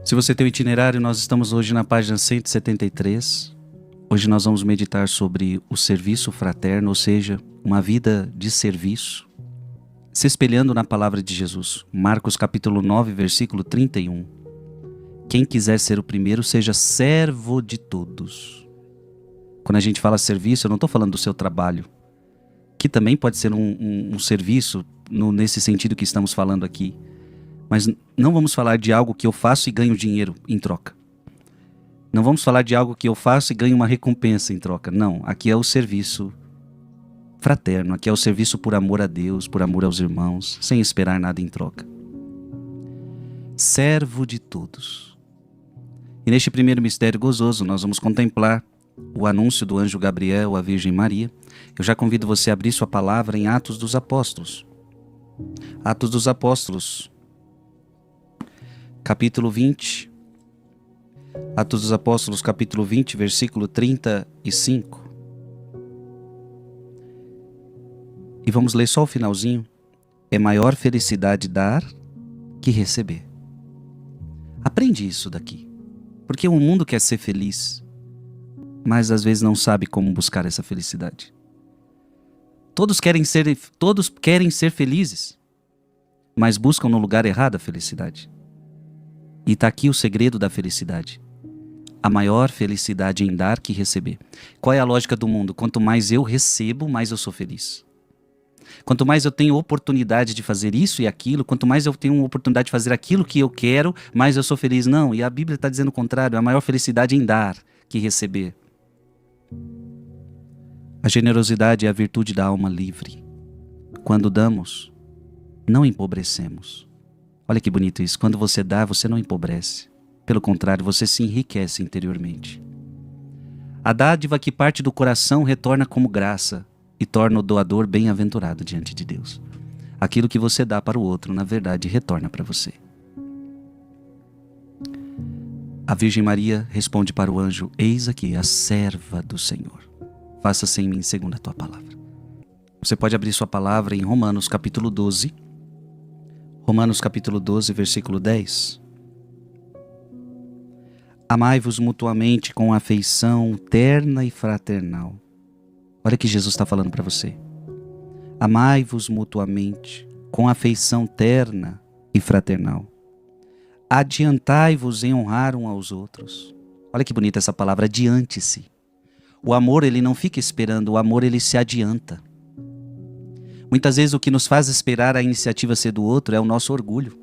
Se você tem o itinerário, nós estamos hoje na página 173. Hoje nós vamos meditar sobre o serviço fraterno, ou seja, uma vida de serviço, se espelhando na palavra de Jesus. Marcos capítulo 9, versículo 31. Quem quiser ser o primeiro, seja servo de todos. Quando a gente fala serviço, eu não estou falando do seu trabalho, que também pode ser um serviço nesse sentido que estamos falando aqui. Mas não vamos falar de algo que eu faço e ganho dinheiro em troca. Não vamos falar de algo que eu faço e ganho uma recompensa em troca. Não, aqui é o serviço fraterno, aqui é o serviço por amor a Deus, por amor aos irmãos, sem esperar nada em troca. Servo de todos. E neste primeiro mistério gozoso nós vamos contemplar o anúncio do anjo Gabriel à Virgem Maria. Eu já convido você a abrir sua palavra em Atos dos Apóstolos. Atos dos Apóstolos, capítulo 20. Atos dos Apóstolos, capítulo 20, versículo 35. E vamos ler só o finalzinho. É maior felicidade dar que receber. Aprende isso daqui. Porque o mundo quer ser feliz, mas às vezes não sabe como buscar essa felicidade. Todos querem ser felizes, mas buscam no lugar errado a felicidade. E está aqui o segredo da felicidade. A maior felicidade em dar que receber. Qual é a lógica do mundo? Quanto mais eu recebo, mais eu sou feliz. Quanto mais eu tenho oportunidade de fazer isso e aquilo, quanto mais eu tenho oportunidade de fazer aquilo que eu quero, mais eu sou feliz. Não, e a Bíblia está dizendo o contrário. A maior felicidade em dar que receber. A generosidade é a virtude da alma livre. Quando damos, não empobrecemos. Olha que bonito isso. Quando você dá, você não empobrece. Pelo contrário, você se enriquece interiormente. A dádiva que parte do coração retorna como graça e torna o doador bem-aventurado diante de Deus. Aquilo que você dá para o outro, na verdade, retorna para você. A Virgem Maria responde para o anjo: eis aqui a serva do Senhor. Faça-se em mim segundo a tua palavra. Você pode abrir sua palavra em Romanos capítulo 12. Romanos capítulo 12, versículo 10. Amai-vos mutuamente com afeição terna e fraternal. Olha o que Jesus está falando para você. Amai-vos mutuamente com afeição terna e fraternal. Adiantai-vos em honrar um aos outros. Olha que bonita essa palavra, adiante-se. O amor, ele não fica esperando, o amor, ele se adianta. Muitas vezes o que nos faz esperar a iniciativa ser do outro é o nosso orgulho.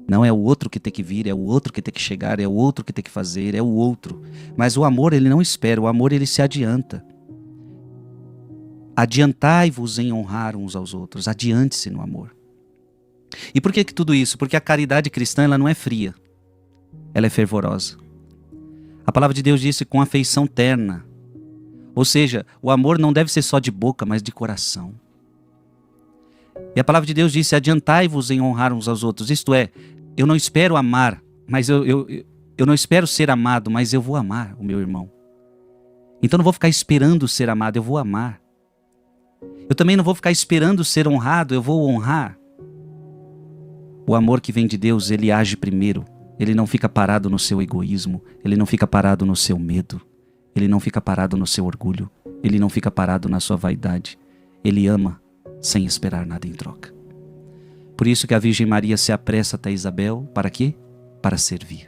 Não é o outro que tem que vir, é o outro que tem que chegar, é o outro que tem que fazer, é o outro. Mas o amor, ele não espera, o amor, ele se adianta. Adiantai-vos em honrar uns aos outros, adiante-se no amor. E por que tudo isso? Porque a caridade cristã, ela não é fria, ela é fervorosa. A palavra de Deus disse com afeição terna. Ou seja, o amor não deve ser só de boca, mas de coração. E a palavra de Deus disse: adiantai-vos em honrar uns aos outros. Isto é, eu não espero amar, mas eu não espero ser amado, mas eu vou amar o meu irmão. Então não vou ficar esperando ser amado, eu vou amar. Eu também não vou ficar esperando ser honrado, eu vou honrar. O amor que vem de Deus, ele age primeiro. Ele não fica parado no seu egoísmo, ele não fica parado no seu medo, ele não fica parado no seu orgulho, ele não fica parado na sua vaidade. Ele ama sem esperar nada em troca. Por isso que a Virgem Maria se apressa até Isabel, para quê? Para servir.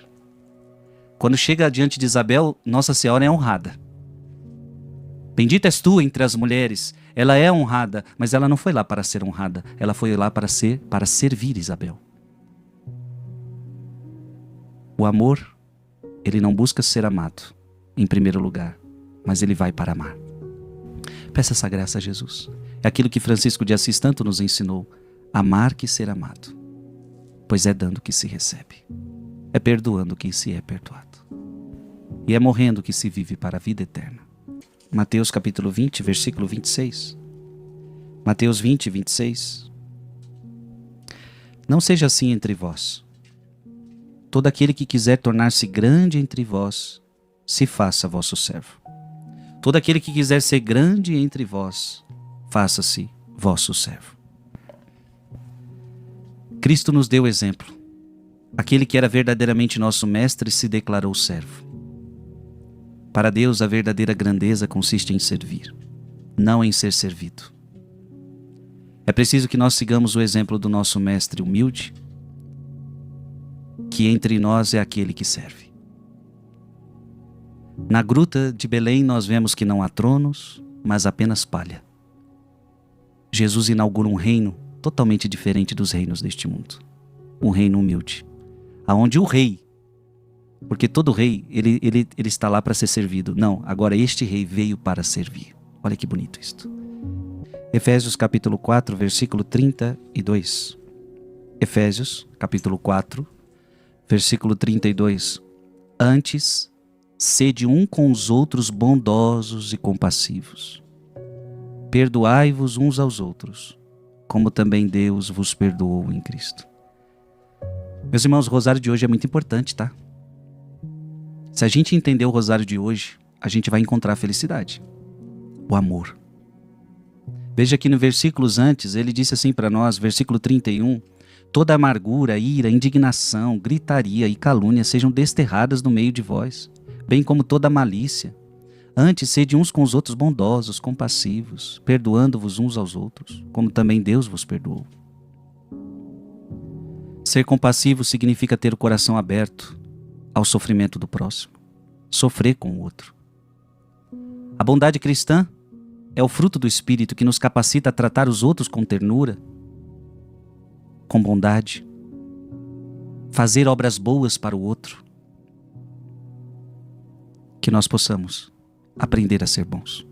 Quando chega diante de Isabel, Nossa Senhora é honrada. Bendita és tu entre as mulheres. Ela é honrada, mas ela não foi lá para ser honrada, ela foi lá para servir Isabel. O amor, ele não busca ser amado, em primeiro lugar, mas ele vai para amar. Peça essa graça a Jesus. É aquilo que Francisco de Assis tanto nos ensinou: amar que ser amado, pois é dando que se recebe, é perdoando que se é perdoado, e é morrendo que se vive para a vida eterna. Mateus capítulo 20, versículo 26. Mateus 20, 26. Não seja assim entre vós. Todo aquele que quiser tornar-se grande entre vós, se faça vosso servo. Todo aquele que quiser ser grande entre vós, faça-se vosso servo. Cristo nos deu exemplo. Aquele que era verdadeiramente nosso mestre se declarou servo. Para Deus, a verdadeira grandeza consiste em servir, não em ser servido. É preciso que nós sigamos o exemplo do nosso mestre humilde, que entre nós é aquele que serve. Na gruta de Belém nós vemos que não há tronos, mas apenas palha. Jesus inaugura um reino totalmente diferente dos reinos deste mundo. Um reino humilde, aonde o rei, porque todo rei, ele está lá para ser servido. Não, agora este rei veio para servir. Olha que bonito isto. Efésios capítulo 4, versículo 32. Efésios capítulo 4, versículo 32. Antes, sede um com os outros bondosos e compassivos. Perdoai-vos uns aos outros, como também Deus vos perdoou em Cristo. Meus irmãos, o rosário de hoje é muito importante, tá? Se a gente entender o rosário de hoje, a gente vai encontrar a felicidade, o amor. Veja que no versículos antes, ele disse assim para nós, versículo 31, toda amargura, ira, indignação, gritaria e calúnia sejam desterradas do meio de vós, bem como toda malícia. Antes, sede uns com os outros bondosos, compassivos, perdoando-vos uns aos outros, como também Deus vos perdoou. Ser compassivo significa ter o coração aberto ao sofrimento do próximo, sofrer com o outro. A bondade cristã é o fruto do Espírito que nos capacita a tratar os outros com ternura, com bondade, fazer obras boas para o outro. Que nós possamos aprender a ser bons.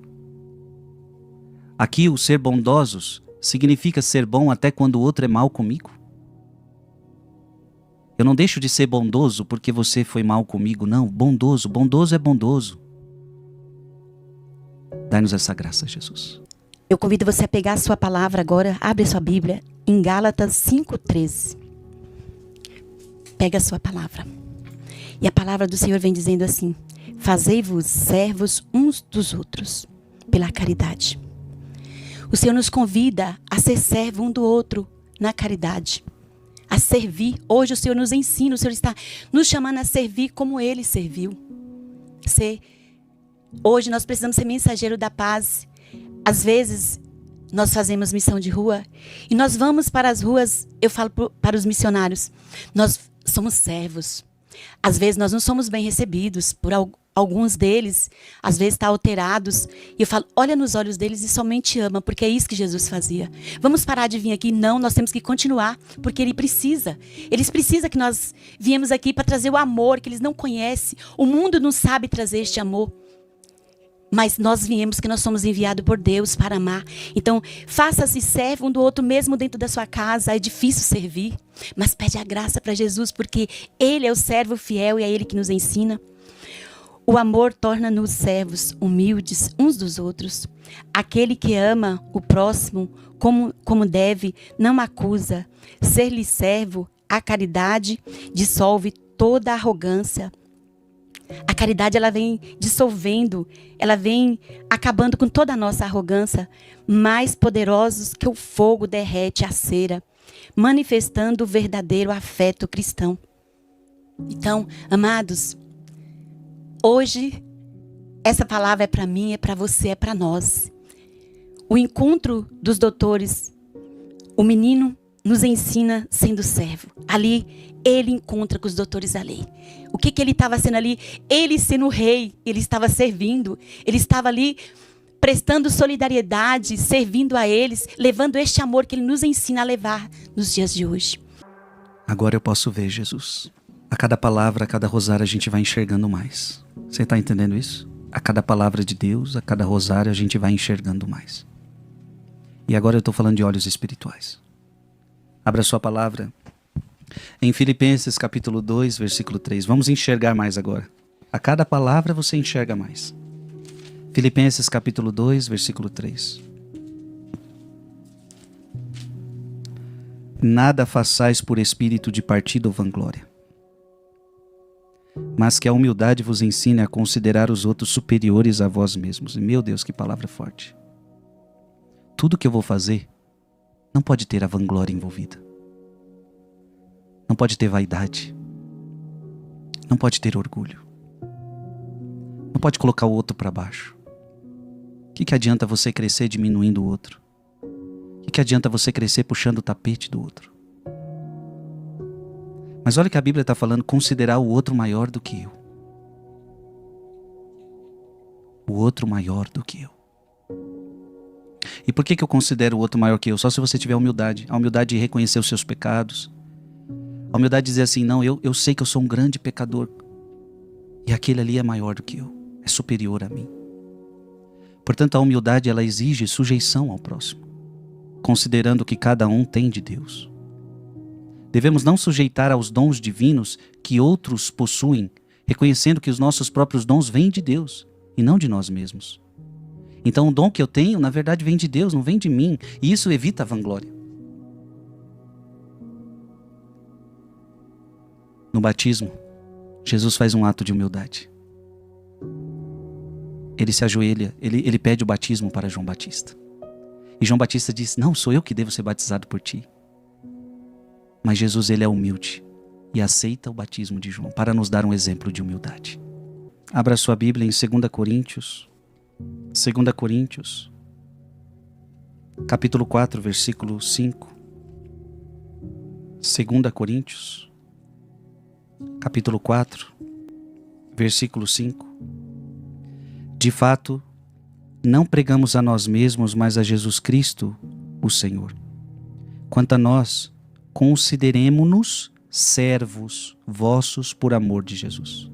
Aqui o ser bondosos significa ser bom até quando o outro é mal comigo. Eu não deixo de ser bondoso porque você foi mal comigo, não. Bondoso é bondoso. Dai-nos essa graça, Jesus. Eu convido você a pegar a sua palavra agora, abre a sua Bíblia, em Gálatas 5:13. Pega a sua palavra. E a palavra do Senhor vem dizendo assim: fazei-vos servos uns dos outros, pela caridade. O Senhor nos convida a ser servo um do outro na caridade, a servir. Hoje o Senhor nos ensina, o Senhor está nos chamando a servir como Ele serviu. Hoje nós precisamos ser mensageiro da paz. Às vezes nós fazemos missão de rua e nós vamos para as ruas, eu falo para os missionários, nós somos servos. Às vezes nós não somos bem recebidos por alguns deles, às vezes está alterados. E eu falo, olha nos olhos deles e somente ama, porque é isso que Jesus fazia. Vamos parar de vir aqui? Não, nós temos que continuar, porque Ele precisa. Eles precisam que nós viemos aqui para trazer o amor que eles não conhecem. O mundo não sabe trazer este amor. Mas nós viemos que nós somos enviados por Deus para amar. Então, faça-se servo um do outro mesmo dentro da sua casa. É difícil servir, mas pede a graça para Jesus, porque Ele é o servo fiel e é Ele que nos ensina. O amor torna-nos servos humildes uns dos outros. Aquele que ama o próximo como deve, não acusa. Ser-lhe servo, a caridade dissolve toda a arrogância. A caridade, ela vem dissolvendo, ela vem acabando com toda a nossa arrogância, mais poderosos que o fogo derrete a cera, manifestando o verdadeiro afeto cristão. Então, amados, hoje essa palavra é para mim, é para você, é para nós. O encontro dos doutores, o menino nos ensina sendo servo. Ali, ele encontra com os doutores da lei. O que ele estava sendo ali? Ele sendo rei, ele estava servindo. Ele estava ali prestando solidariedade, servindo a eles, levando este amor que ele nos ensina a levar nos dias de hoje. Agora eu posso ver, Jesus. A cada palavra, a cada rosário a gente vai enxergando mais. Você está entendendo isso? A cada palavra de Deus, a cada rosário a gente vai enxergando mais. E agora eu estou falando de olhos espirituais. Abra sua palavra em Filipenses capítulo 2, versículo 3. Vamos enxergar mais agora. A cada palavra você enxerga mais. Filipenses capítulo 2, versículo 3. Nada façais por espírito de partido ou vanglória, mas que a humildade vos ensine a considerar os outros superiores a vós mesmos. E, meu Deus, que palavra forte. Tudo que eu vou fazer não pode ter a vanglória envolvida. Não pode ter vaidade. Não pode ter orgulho. Não pode colocar o outro para baixo. O que adianta você crescer diminuindo o outro? O que adianta você crescer puxando o tapete do outro? Mas olha que a Bíblia está falando, considerar o outro maior do que eu. O outro maior do que eu. E por que eu considero o outro maior que eu? Só se você tiver humildade. A humildade de reconhecer os seus pecados. A humildade de dizer assim, não, eu sei que eu sou um grande pecador. E aquele ali é maior do que eu. É superior a mim. Portanto, a humildade, ela exige sujeição ao próximo. Considerando que cada um tem de Deus. Devemos não sujeitar aos dons divinos que outros possuem, reconhecendo que os nossos próprios dons vêm de Deus e não de nós mesmos. Então o dom que eu tenho, na verdade, vem de Deus, não vem de mim. E isso evita a vanglória. No batismo, Jesus faz um ato de humildade. Ele se ajoelha, ele pede o batismo para João Batista. E João Batista diz, não, sou eu que devo ser batizado por ti. Mas Jesus, ele é humilde e aceita o batismo de João para nos dar um exemplo de humildade. Abra sua Bíblia em 2 Coríntios. 2 Coríntios, capítulo 4, versículo 5. 2 Coríntios, capítulo 4, versículo 5. De fato, não pregamos a nós mesmos, mas a Jesus Cristo, o Senhor. Quanto a nós, consideremo-nos servos vossos por amor de Jesus.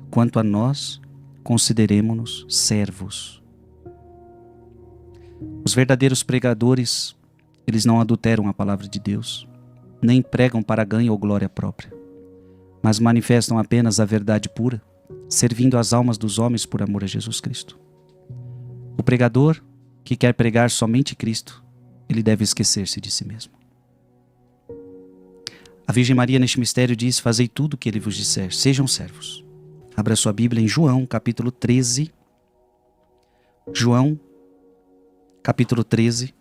Quanto a nós, consideremo-nos servos. Os verdadeiros pregadores, eles não adulteram a palavra de Deus, nem pregam para ganho ou glória própria, mas manifestam apenas a verdade pura, servindo as almas dos homens por amor a Jesus Cristo. O pregador que quer pregar somente Cristo, ele deve esquecer-se de si mesmo. A Virgem Maria neste mistério diz, fazei tudo o que ele vos disser, sejam servos. Abra sua Bíblia em João, capítulo 13. João, capítulo 13.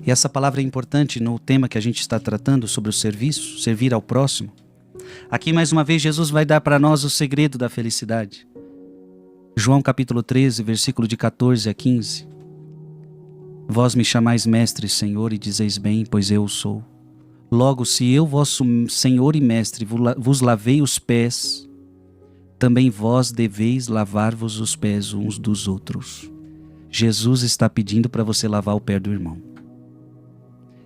E essa palavra é importante no tema que a gente está tratando sobre o serviço, servir ao próximo. Aqui, mais uma vez, Jesus vai dar para nós o segredo da felicidade. João, capítulo 13, versículo de 14 a 15. Vós me chamais mestre, Senhor, e dizeis bem, pois eu o sou. Logo, se eu, vosso Senhor e mestre, vos lavei os pés, também vós deveis lavar-vos os pés uns dos outros. Jesus está pedindo para você lavar o pé do irmão.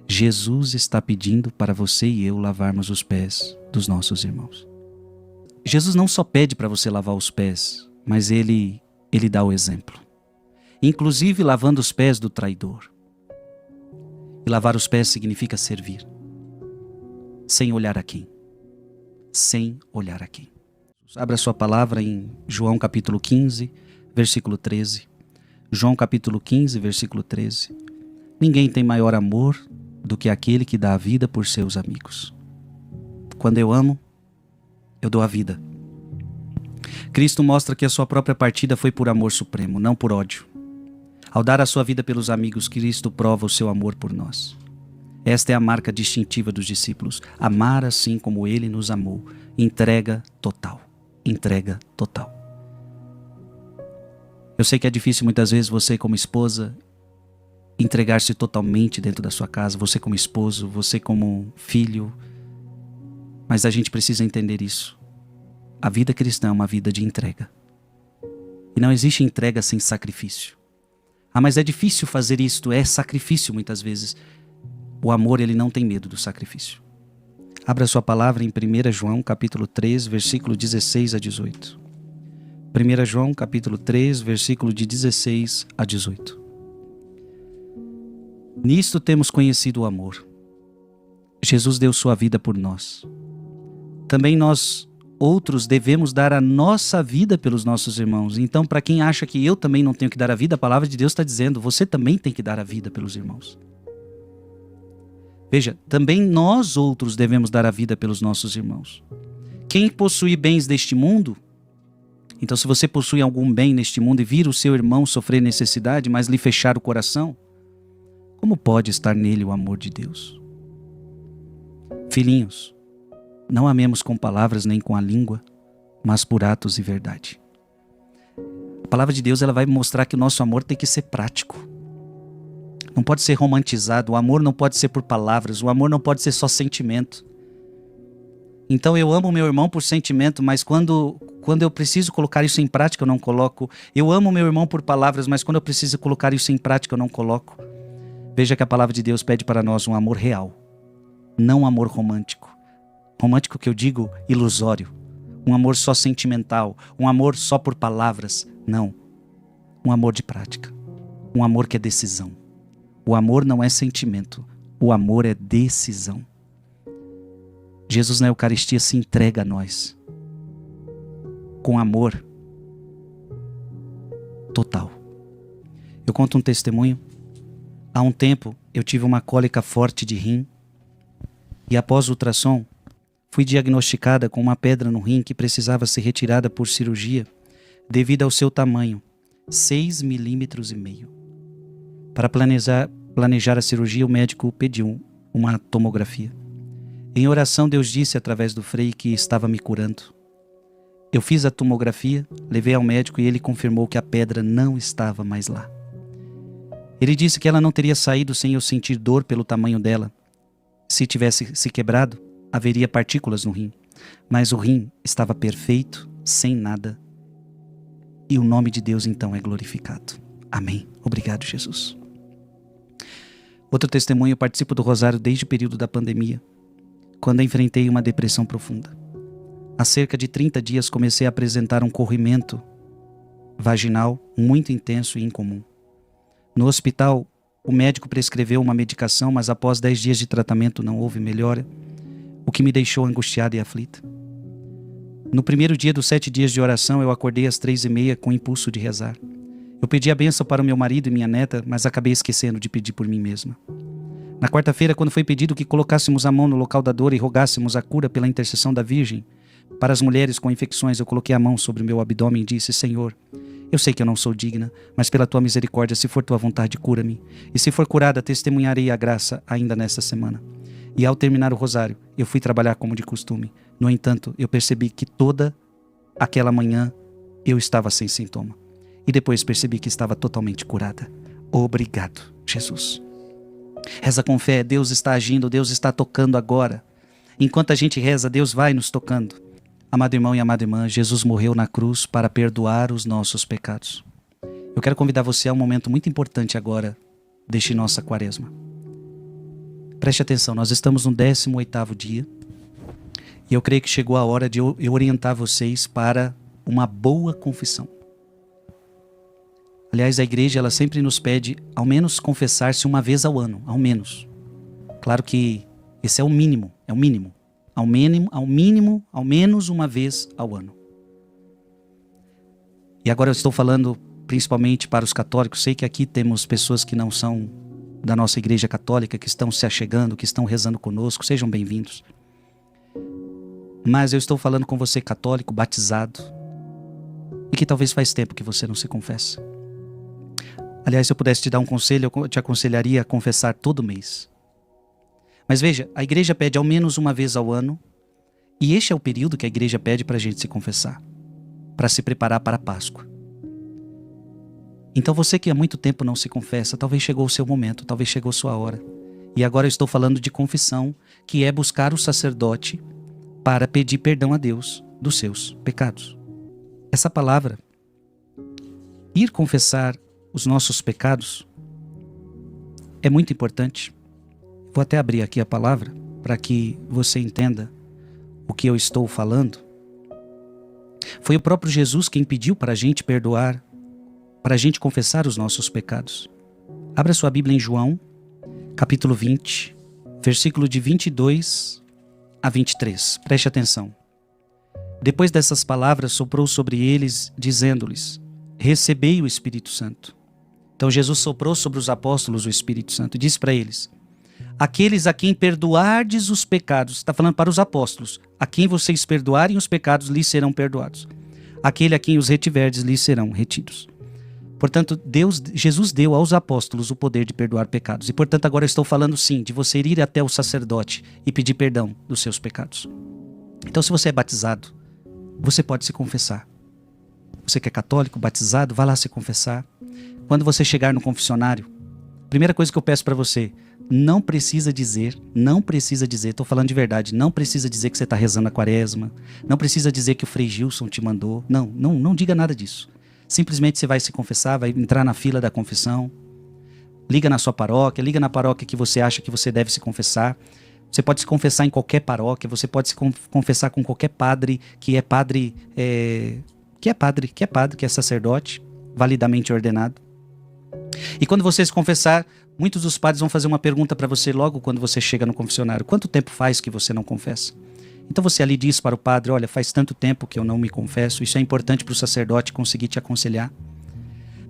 Jesus está pedindo para você e eu lavarmos os pés dos nossos irmãos. Jesus não só pede para você lavar os pés, mas ele dá o exemplo. Inclusive lavando os pés do traidor. E lavar os pés significa servir. Sem olhar a quem? Sem olhar a quem? Abra sua palavra em João capítulo 15, versículo 13. João capítulo 15, versículo 13. Ninguém tem maior amor do que aquele que dá a vida por seus amigos. Quando eu amo, eu dou a vida. Cristo mostra que a sua própria partida foi por amor supremo, não por ódio. Ao dar a sua vida pelos amigos, Cristo prova o seu amor por nós. Esta é a marca distintiva dos discípulos. Amar assim como Ele nos amou. Entrega total. Entrega total. Eu sei que é difícil muitas vezes você como esposa entregar-se totalmente dentro da sua casa. Você como esposo, você como filho. Mas a gente precisa entender isso. A vida cristã é uma vida de entrega. E não existe entrega sem sacrifício. Ah, mas é difícil fazer isto. É sacrifício muitas vezes. O amor, ele não tem medo do sacrifício. Abra sua palavra em 1 João, capítulo 3, versículo 16 a 18. 1 João, capítulo 3, versículo de 16 a 18. Nisto temos conhecido o amor. Jesus deu sua vida por nós. Também nós, outros, devemos dar a nossa vida pelos nossos irmãos. Então, para quem acha que eu também não tenho que dar a vida, a palavra de Deus está dizendo, você também tem que dar a vida pelos irmãos. Veja, também nós outros devemos dar a vida pelos nossos irmãos. Quem possui bens deste mundo, então se você possui algum bem neste mundo e vir o seu irmão sofrer necessidade, mas lhe fechar o coração, como pode estar nele o amor de Deus? Filhinhos, Não amemos com palavras nem com a língua, mas por atos e verdade. A palavra de Deus ela vai mostrar que o nosso amor tem que ser prático. Não pode ser romantizado. O amor não pode ser por palavras. O amor não pode ser só sentimento. Então eu amo meu irmão por sentimento, mas quando eu preciso colocar isso em prática, eu não coloco. Eu amo meu irmão por palavras, mas quando eu preciso colocar isso em prática, eu não coloco. Veja que a palavra de Deus pede para nós um amor real, não um amor romântico. Romântico que eu digo ilusório. Um amor só sentimental, um amor só por palavras. Não. Um amor de prática. Um amor que é decisão. O amor não é sentimento. O amor é decisão. Jesus na Eucaristia se entrega a nós com amor total. Eu conto um testemunho. Há um tempo eu tive uma cólica forte de rim e após o ultrassom fui diagnosticada com uma pedra no rim que precisava ser retirada por cirurgia devido ao seu tamanho, 6,5 milímetros. Para planejar a cirurgia, o médico pediu uma tomografia. Em oração, Deus disse através do Frei que estava me curando. Eu fiz a tomografia, levei ao médico e ele confirmou que a pedra não estava mais lá. Ele disse que ela não teria saído sem eu sentir dor pelo tamanho dela. Se tivesse se quebrado, haveria partículas no rim. Mas o rim estava perfeito, sem nada. E o nome de Deus então é glorificado. Amém. Obrigado, Jesus. Outro testemunho, eu participo do Rosário desde o período da pandemia, quando enfrentei uma depressão profunda. Há cerca de 30 dias comecei a apresentar um corrimento vaginal muito intenso e incomum. No hospital, o médico prescreveu uma medicação, mas após 10 dias de tratamento não houve melhora, o que me deixou angustiada e aflita. No primeiro dia dos 7 dias de oração, eu acordei às 3h30 com o impulso de rezar. Eu pedi a bênção para o meu marido e minha neta, mas acabei esquecendo de pedir por mim mesma. Na quarta-feira, quando foi pedido que colocássemos a mão no local da dor e rogássemos a cura pela intercessão da Virgem, para as mulheres com infecções, eu coloquei a mão sobre o meu abdômen e disse: Senhor, eu sei que eu não sou digna, mas pela tua misericórdia, se for tua vontade, cura-me. E se for curada, testemunharei a graça ainda nesta semana. E ao terminar o rosário, eu fui trabalhar como de costume. No entanto, eu percebi que toda aquela manhã eu estava sem sintoma. E depois percebi que estava totalmente curada. Obrigado, Jesus. Reza com fé, Deus está agindo, Deus está tocando agora. Enquanto a gente reza, Deus vai nos tocando. Amado irmão e amada irmã, Jesus morreu na cruz para perdoar os nossos pecados. Eu quero convidar você a um momento muito importante agora deste nossa quaresma. Preste atenção, nós estamos no 18º dia e eu creio que chegou a hora de eu orientar vocês para uma boa confissão. Aliás, a igreja ela sempre nos pede ao menos confessar-se uma vez ao ano, ao menos. Claro que esse é o mínimo, ao menos uma vez ao ano. E agora eu estou falando principalmente para os católicos. Sei que aqui temos pessoas que não são da nossa igreja católica, que estão se achegando, que estão rezando conosco, sejam bem-vindos. Mas eu estou falando com você católico, batizado, e que talvez faz tempo que você não se confessa. Aliás, se eu pudesse te dar um conselho, eu te aconselharia a confessar todo mês. Mas veja, a igreja pede ao menos uma vez ao ano, e este é o período que a igreja pede para a gente se confessar, para se preparar para a Páscoa. Então você que há muito tempo não se confessa, talvez chegou o seu momento, talvez chegou a sua hora. E agora eu estou falando de confissão, que é buscar o sacerdote para pedir perdão a Deus dos seus pecados. Essa palavra, ir confessar os nossos pecados, é muito importante. Vou até abrir aqui a palavra para que você entenda o que eu estou falando. Foi o próprio Jesus quem pediu para a gente perdoar, para a gente confessar os nossos pecados. Abra sua Bíblia em João, capítulo 20, versículo de 22 a 23. Preste atenção. Depois dessas palavras, soprou sobre eles, dizendo-lhes: recebei o Espírito Santo. Então Jesus soprou sobre os apóstolos o Espírito Santo e disse para eles: aqueles a quem perdoardes os pecados, está falando para os apóstolos, a quem vocês perdoarem os pecados, lhes serão perdoados. Aquele a quem os retiverdes, lhes serão retidos. Portanto, Jesus deu aos apóstolos o poder de perdoar pecados. E portanto agora eu estou falando sim, de você ir até o sacerdote e pedir perdão dos seus pecados. Então, se você é batizado, você pode se confessar. Você que é católico, batizado, vá lá se confessar. Quando você chegar no confessionário, primeira coisa que eu peço para você, não precisa dizer, estou falando de verdade, não precisa dizer que você está rezando a quaresma, não precisa dizer que o Frei Gilson te mandou, não diga nada disso. Simplesmente você vai se confessar, vai entrar na fila da confissão, liga na sua paróquia, liga na paróquia que você acha que você deve se confessar. Você pode se confessar em qualquer paróquia, você pode se confessar com qualquer padre que é padre, que é sacerdote, validamente ordenado. E quando você se confessar, muitos dos padres vão fazer uma pergunta para você logo quando você chega no confessionário. Quanto tempo faz que você não confessa? Então você ali diz para o padre, olha, faz tanto tempo que eu não me confesso. Isso é importante para o sacerdote conseguir te aconselhar.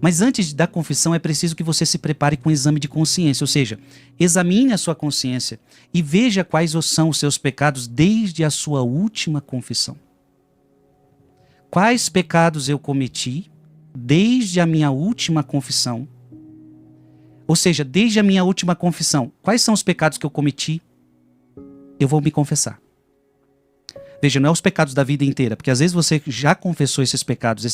Mas antes da confissão é preciso que você se prepare com um exame de consciência, ou seja, examine a sua consciência e veja quais são os seus pecados desde a sua última confissão. Quais pecados eu cometi desde a minha última confissão? Ou seja, desde a minha última confissão, quais são os pecados que eu cometi? Eu vou me confessar. Veja, não é os pecados da vida inteira, porque às vezes você já confessou esses pecados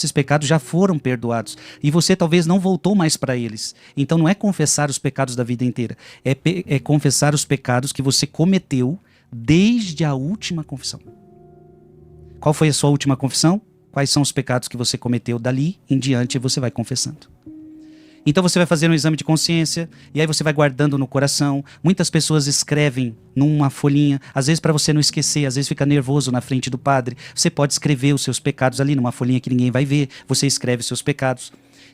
já foram perdoados, e você talvez não voltou mais para eles. Então não é confessar os pecados da vida inteira, é confessar os pecados que você cometeu desde a última confissão. Qual foi a sua última confissão? Quais são os pecados que você cometeu dali em diante, você vai confessando. Então você vai fazer um exame de consciência e aí você vai guardando no coração. Muitas pessoas escrevem numa folhinha, às vezes para você não esquecer, às vezes fica nervoso na frente do padre. Você pode escrever os seus pecados ali numa folhinha que ninguém vai ver, você escreve os seus pecados.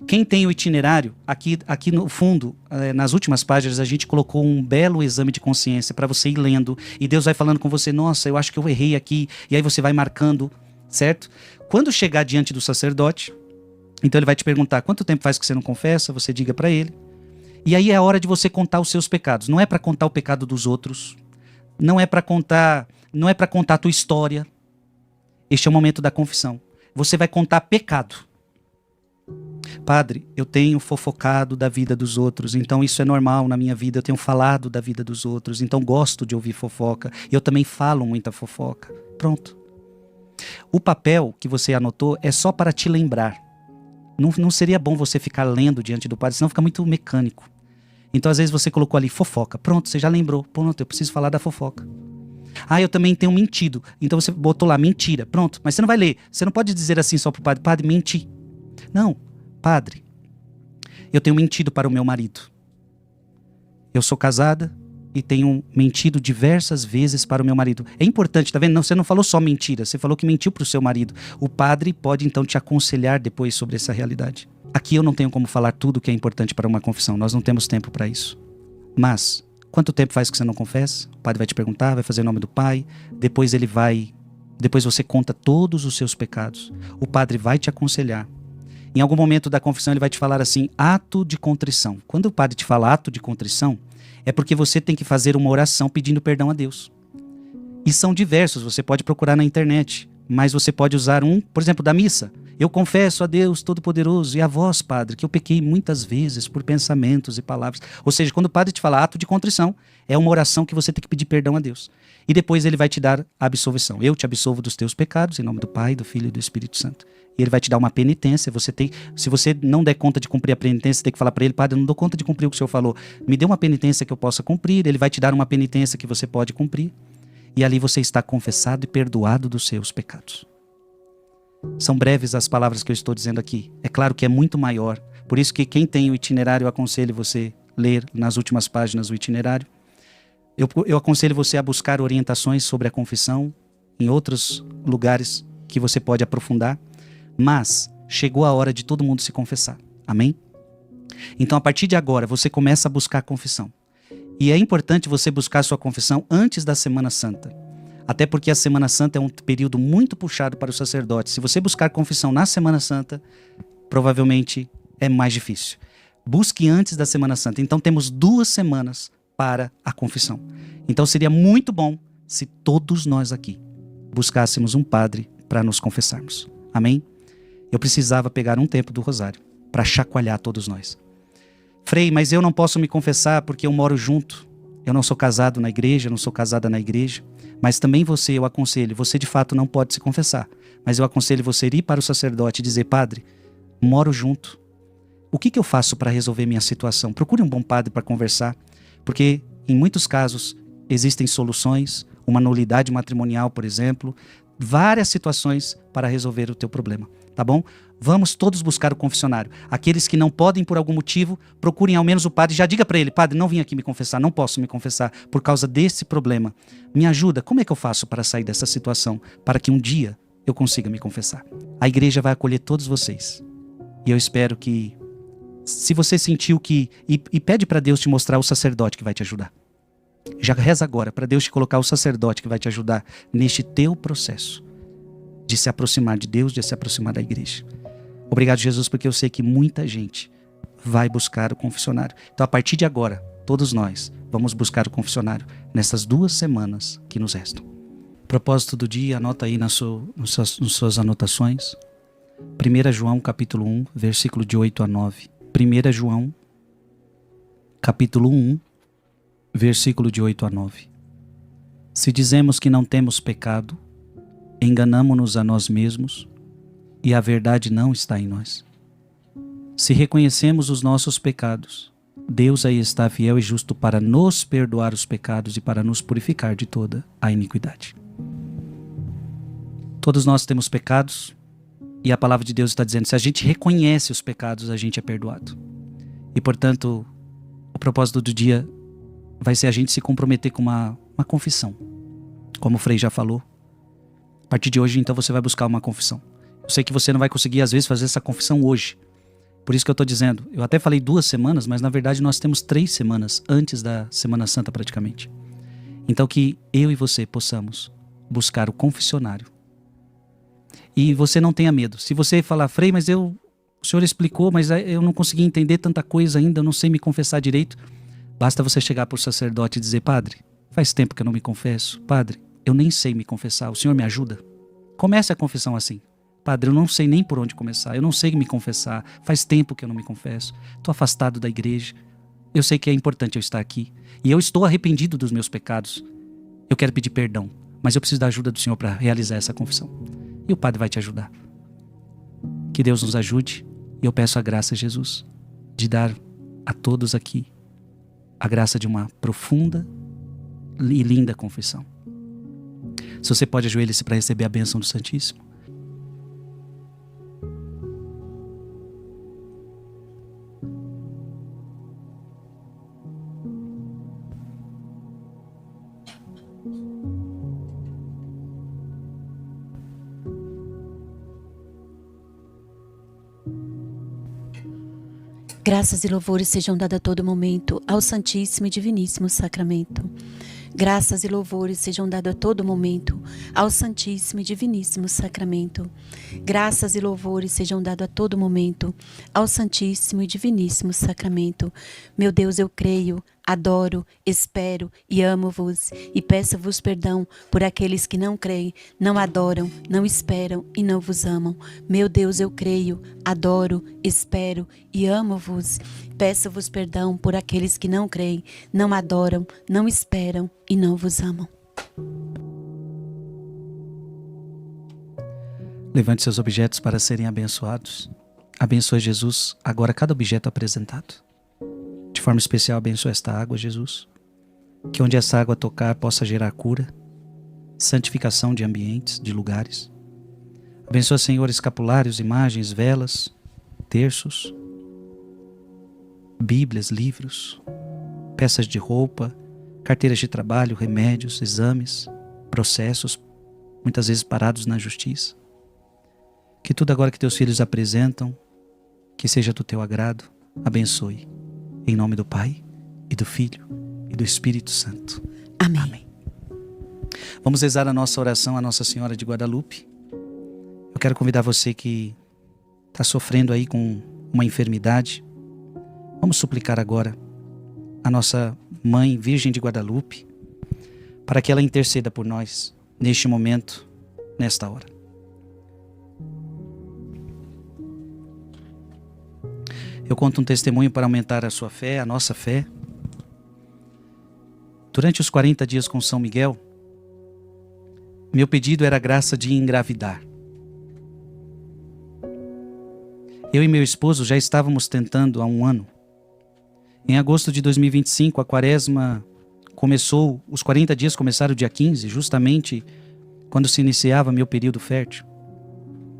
Quem tem o itinerário, aqui no fundo, nas últimas páginas, a gente colocou um belo exame de consciência para você ir lendo e Deus vai falando com você, nossa, eu acho que eu errei aqui, e aí você vai marcando, certo? Quando chegar diante do sacerdote, então ele vai te perguntar quanto tempo faz que você não confessa, você diga para ele. E aí é a hora de você contar os seus pecados. Não é para contar o pecado dos outros. Não é para contar a tua história. Este é o momento da confissão. Você vai contar pecado. Padre, eu tenho fofocado da vida dos outros, então isso é normal na minha vida, eu tenho falado da vida dos outros, então gosto de ouvir fofoca. Eu também falo muita fofoca. Pronto. O papel que você anotou é só para te lembrar. Não seria bom você ficar lendo diante do padre, senão fica muito mecânico. Então, às vezes, você colocou ali fofoca. Pronto, você já lembrou. Pronto, eu preciso falar da fofoca. Ah, eu também tenho mentido. Então, você botou lá mentira. Pronto, mas você não vai ler. Você não pode dizer assim só para o padre, padre, menti. Não, padre, eu tenho mentido para o meu marido. Eu sou casada e tenho mentido diversas vezes para o meu marido. É importante, tá vendo? Não, você não falou só mentira, você falou que mentiu para o seu marido. O padre pode então te aconselhar depois sobre essa realidade. Aqui eu não tenho como falar tudo que é importante para uma confissão, nós não temos tempo para isso. Mas, quanto tempo faz que você não confessa? O padre vai te perguntar, vai fazer o nome do pai, depois você conta todos os seus pecados. O padre vai te aconselhar. Em algum momento da confissão ele vai te falar assim, ato de contrição. Quando o padre te fala ato de contrição, é porque você tem que fazer uma oração pedindo perdão a Deus. E são diversos, você pode procurar na internet, mas você pode usar um, por exemplo, da missa. Eu confesso a Deus Todo-Poderoso e a vós, Padre, que eu pequei muitas vezes por pensamentos e palavras. Ou seja, quando o Padre te fala ato de contrição, é uma oração que você tem que pedir perdão a Deus. E depois ele vai te dar a absolvição. Eu te absolvo dos teus pecados, em nome do Pai, do Filho e do Espírito Santo. E ele vai te dar uma penitência. Se você não der conta de cumprir a penitência, você tem que falar para ele, Padre, eu não dou conta de cumprir o que o Senhor falou. Me dê uma penitência que eu possa cumprir. Ele vai te dar uma penitência que você pode cumprir. E ali você está confessado e perdoado dos seus pecados. São breves as palavras que eu estou dizendo aqui. É claro que é muito maior. Por isso que quem tem o itinerário, eu aconselho você ler nas últimas páginas o itinerário. Eu aconselho você a buscar orientações sobre a confissão em outros lugares que você pode aprofundar. Mas chegou a hora de todo mundo se confessar. Amém? Então, a partir de agora, você começa a buscar a confissão. E é importante você buscar a sua confissão antes da Semana Santa. Até porque a Semana Santa é um período muito puxado para o sacerdote. Se você buscar confissão na Semana Santa, provavelmente é mais difícil. Busque antes da Semana Santa. Então temos 2 semanas para a confissão. Então seria muito bom se todos nós aqui buscássemos um padre para nos confessarmos. Amém? Eu precisava pegar um tempo do rosário para chacoalhar todos nós. Frei, mas eu não posso me confessar porque eu moro junto. Eu não sou casado na igreja, não sou casada na igreja, mas também você, eu aconselho, você de fato não pode se confessar, mas eu aconselho você ir para o sacerdote e dizer: padre, moro junto. O que eu faço para resolver minha situação? Procure um bom padre para conversar, porque em muitos casos existem soluções, uma nulidade matrimonial, por exemplo, várias situações para resolver o teu problema, tá bom? Vamos todos buscar o confessionário. Aqueles que não podem por algum motivo, procurem ao menos o padre e já diga para ele: padre, não vim aqui me confessar, não posso me confessar por causa desse problema. Me ajuda, como é que eu faço para sair dessa situação, para que um dia eu consiga me confessar? A igreja vai acolher todos vocês. E eu espero que, se você sentiu que... E pede para Deus te mostrar o sacerdote que vai te ajudar. Já reza agora para Deus te colocar o sacerdote que vai te ajudar neste teu processo de se aproximar de Deus, de se aproximar da igreja. Obrigado, Jesus, porque eu sei que muita gente vai buscar o confessionário. Então, a partir de agora, todos nós vamos buscar o confessionário nessas 2 semanas que nos restam. Propósito do dia, anota aí nas suas anotações. 1 João capítulo 1, versículo de 8 a 9. 1 João capítulo 1, versículo de 8 a 9. Se dizemos que não temos pecado, enganamo-nos a nós mesmos e a verdade não está em nós. Se reconhecemos os nossos pecados, Deus aí está fiel e justo para nos perdoar os pecados e para nos purificar de toda a iniquidade. Todos nós temos pecados e a palavra de Deus está dizendo: se a gente reconhece os pecados, a gente é perdoado. E portanto, o propósito do dia vai ser a gente se comprometer com uma confissão. Como o Frei já falou, a partir de hoje então você vai buscar uma confissão. Eu sei que você não vai conseguir às vezes fazer essa confissão hoje. Por isso que eu estou dizendo, eu até falei 2 semanas, mas na verdade nós temos 3 semanas antes da Semana Santa praticamente. Então que eu e você possamos buscar o confessionário. E você não tenha medo. Se você falar: Frei, mas o senhor explicou, mas eu não consegui entender tanta coisa ainda, eu não sei me confessar direito. Basta você chegar para o sacerdote e dizer: padre, faz tempo que eu não me confesso. Padre, eu nem sei me confessar, o senhor me ajuda? Comece a confissão assim: padre, eu não sei nem por onde começar, eu não sei me confessar, faz tempo que eu não me confesso, estou afastado da igreja, eu sei que é importante eu estar aqui, e eu estou arrependido dos meus pecados, eu quero pedir perdão, mas eu preciso da ajuda do Senhor para realizar essa confissão. E o padre vai te ajudar. Que Deus nos ajude, e eu peço a graça, Jesus, de dar a todos aqui a graça de uma profunda e linda confissão. Se você pode, ajoelhe-se para receber a bênção do Santíssimo. Graças e louvores sejam dados a todo momento ao Santíssimo e Diviníssimo Sacramento. Graças e louvores sejam dados a todo momento ao Santíssimo e Diviníssimo Sacramento. Graças e louvores sejam dados a todo momento ao Santíssimo e Diviníssimo Sacramento. Meu Deus, eu creio, adoro, espero e amo-vos, e peço-vos perdão por aqueles que não creem, não adoram, não esperam e não vos amam. Meu Deus, eu creio, adoro, espero e amo-vos. Peço-vos perdão por aqueles que não creem, não adoram, não esperam e não vos amam. Levante seus objetos para serem abençoados. Abençoe, Jesus, agora cada objeto apresentado. De forma especial, abençoe esta água, Jesus. Que onde essa água tocar possa gerar cura, santificação de ambientes, de lugares. Abençoa, Senhor, escapulários, imagens, velas, terços, bíblias, livros, peças de roupa, carteiras de trabalho, remédios, exames, processos, muitas vezes parados na justiça. Que tudo agora que teus filhos apresentam, que seja do teu agrado, abençoe. Em nome do Pai, e do Filho, e do Espírito Santo. Amém. Amém. Vamos rezar a nossa oração a Nossa Senhora de Guadalupe. Eu quero convidar você que está sofrendo aí com uma enfermidade. Vamos suplicar agora a nossa Mãe Virgem de Guadalupe para que ela interceda por nós neste momento, nesta hora. Eu conto um testemunho para aumentar a sua fé, a nossa fé. Durante os 40 dias com São Miguel, meu pedido era a graça de engravidar. Eu e meu esposo já estávamos tentando há um ano. Em agosto de 2025, a quaresma começou, os 40 dias começaram dia 15, justamente quando se iniciava meu período fértil.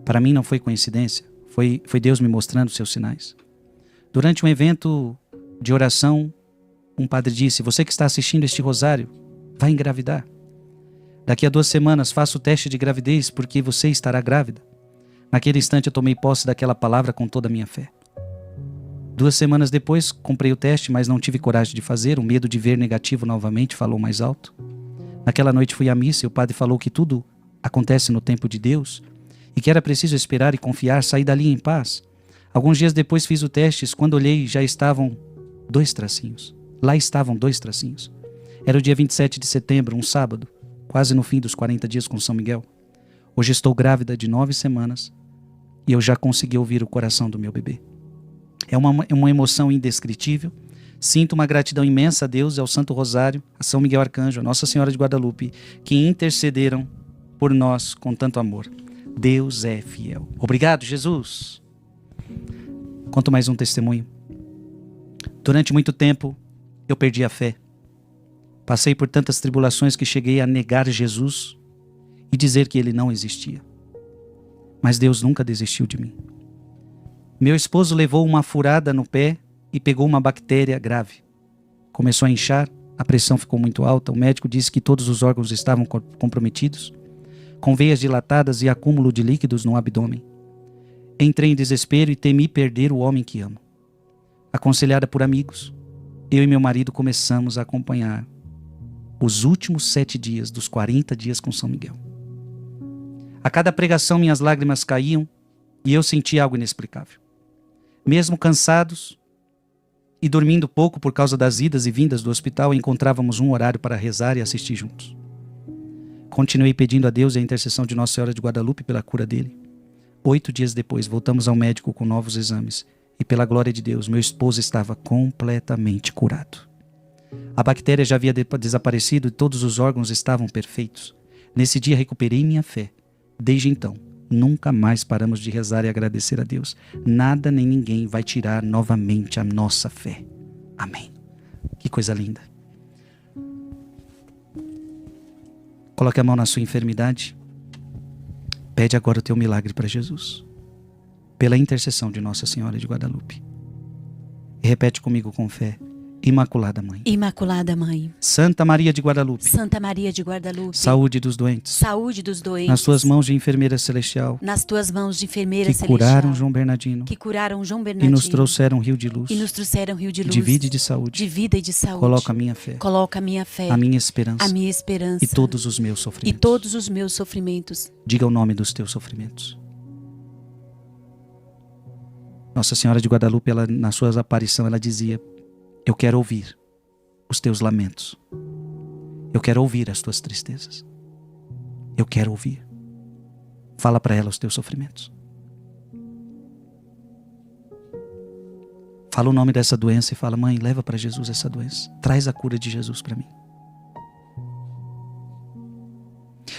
Para mim não foi coincidência, foi Deus me mostrando seus sinais. Durante um evento de oração, um padre disse: você que está assistindo este rosário, vai engravidar. Daqui a 2 semanas faça o teste de gravidez, porque você estará grávida. Naquele instante eu tomei posse daquela palavra com toda a minha fé. 2 semanas depois, comprei o teste, mas não tive coragem de fazer. O medo de ver negativo novamente falou mais alto. Naquela noite fui à missa e o padre falou que tudo acontece no tempo de Deus e que era preciso esperar e confiar, sair dali em paz. Alguns dias depois fiz o teste. Quando olhei, já estavam 2 tracinhos. Lá estavam 2 tracinhos. Era o dia 27 de setembro, um sábado, quase no fim dos 40 dias com São Miguel. Hoje estou grávida de 9 semanas. E eu já consegui ouvir o coração do meu bebê. É uma emoção indescritível. Sinto uma gratidão imensa a Deus e ao Santo Rosário, a São Miguel Arcanjo, a Nossa Senhora de Guadalupe, que intercederam por nós com tanto amor. Deus é fiel. Obrigado, Jesus. Conto mais um testemunho. Durante muito tempo, eu perdi a fé. Passei por tantas tribulações que cheguei a negar Jesus e dizer que ele não existia. Mas Deus nunca desistiu de mim. Meu esposo levou uma furada no pé e pegou uma bactéria grave. Começou a inchar, a pressão ficou muito alta. O médico disse que todos os órgãos estavam comprometidos, com veias dilatadas e acúmulo de líquidos no abdômen. Entrei em desespero e temi perder o homem que amo. Aconselhada por amigos, eu e meu marido começamos a acompanhar os últimos 7 dias dos 40 dias com São Miguel. A cada pregação minhas lágrimas caíam e eu sentia algo inexplicável. Mesmo cansados e dormindo pouco por causa das idas e vindas do hospital, encontrávamos um horário para rezar e assistir juntos. Continuei pedindo a Deus e a intercessão de Nossa Senhora de Guadalupe pela cura dele. 8 dias depois, voltamos ao médico com novos exames e, pela glória de Deus, meu esposo estava completamente curado. A bactéria já havia desaparecido e todos os órgãos estavam perfeitos. Nesse dia recuperei minha fé. Desde então, nunca mais paramos de rezar e agradecer a Deus. Nada nem ninguém vai tirar novamente a nossa fé. Amém. Que coisa linda. Coloque a mão na sua enfermidade. Pede agora o teu milagre para Jesus. Pela intercessão de Nossa Senhora de Guadalupe. E repete comigo com fé. Imaculada Mãe. Imaculada Mãe. Santa Maria de Guadalupe. Santa Maria de Guadalupe. Saúde dos doentes. Saúde dos doentes. Nas tuas mãos de enfermeira celestial. Nas tuas mãos de enfermeira que celestial. Curaram João Bernardino. Que curaram João Bernardino. E nos trouxeram rio de luz. E nos trouxeram rio de luz. De vida e de saúde. De vida e de saúde. Coloca a minha fé. Coloca a minha fé. A minha esperança. A minha esperança. E todos os meus sofrimentos. E todos os meus sofrimentos. Diga o nome dos teus sofrimentos. Nossa Senhora de Guadalupe, ela, na sua aparição, ela dizia: eu quero ouvir os teus lamentos. Eu quero ouvir as tuas tristezas. Eu quero ouvir. Fala para ela os teus sofrimentos. Fala o nome dessa doença e fala: mãe, leva para Jesus essa doença. Traz a cura de Jesus para mim.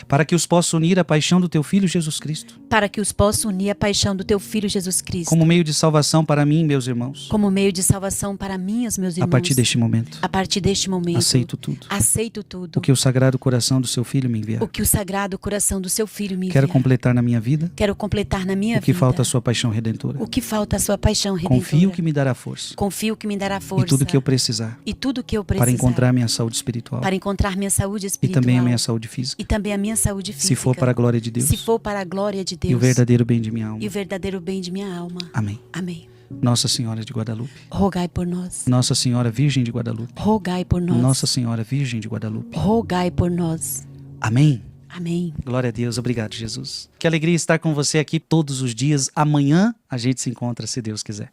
Para que os possa unir à paixão do teu Filho Jesus Cristo. Para que os possa unir à paixão do teu Filho Jesus Cristo. Como meio de salvação para mim e meus irmãos. Como meio de salvação para mim e os meus irmãos. A partir deste momento. A partir deste momento. Aceito tudo. Aceito tudo. O que o Sagrado Coração do seu Filho me enviar. O que o Sagrado Coração do seu Filho me enviar. Quero completar na minha vida. Quero completar na minha vida. O que falta a sua paixão redentora. O que falta a sua paixão redentora. Confio que me dará força. Confio que me dará força. E tudo que eu precisar. E tudo que eu precisar. Para encontrar minha saúde espiritual. Para encontrar minha saúde espiritual. E também a minha saúde física. E também a minha saúde física. Se for para a glória de Deus. Se for para a glória de Deus. E o verdadeiro bem de minha alma. E o verdadeiro bem de minha alma. Amém. Amém. Nossa Senhora de Guadalupe. Rogai por nós. Nossa Senhora Virgem de Guadalupe. Rogai por nós. Nossa Senhora Virgem de Guadalupe. Rogai por nós. Amém. Amém. Glória a Deus. Obrigado, Jesus. Que alegria estar com você aqui todos os dias. Amanhã a gente se encontra, se Deus quiser.